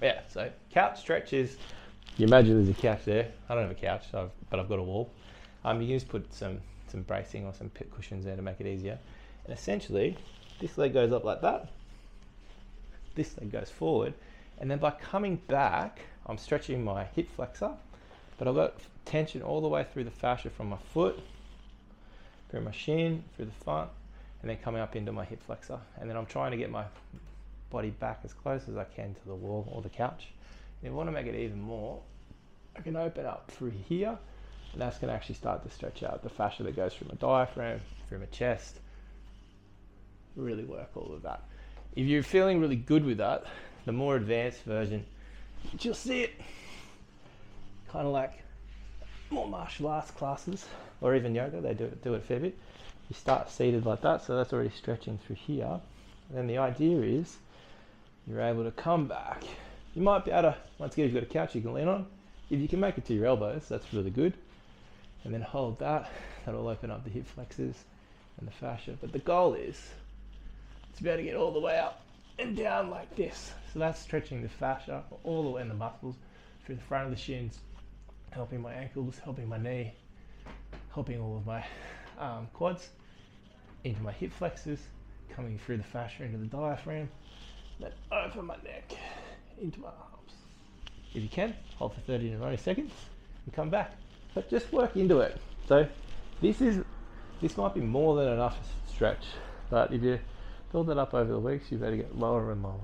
Yeah, so couch stretch is, you imagine there's a couch there. I don't have a couch, but I've got a wall. You can just put some bracing or some pit cushions there to make it easier. And essentially, this leg goes up like that. This leg goes forward. And then by coming back, I'm stretching my hip flexor, but I've got tension all the way through the fascia from my foot, through my shin, through the front, and then coming up into my hip flexor. And then I'm trying to get my body back as close as I can to the wall or the couch. And if I want to make it even more, I can open up through here, and that's going to actually start to stretch out the fascia that goes through my diaphragm, through my chest. Really work all of that. If you're feeling really good with that, the more advanced version, you'll see it kind of like more martial arts classes or even yoga. They do it a fair bit. You start seated like that, so that's already stretching through here. And then the idea is you're able to come back. You might be able to, once again, if you've got a couch you can lean on. If you can make it to your elbows, that's really good. And then hold that. That'll open up the hip flexors and the fascia. But the goal is to be able to get all the way up and down like this. So that's stretching the fascia all the way in the muscles through the front of the shins, helping my ankles, helping my knee, helping all of my quads, into my hip flexors, coming through the fascia into the diaphragm, then open my neck into my arms. If you can, hold for 30 to 90 seconds and come back. But just work into it. So this might be more than enough stretch, but if you build it up over the weeks, you better get lower and lower.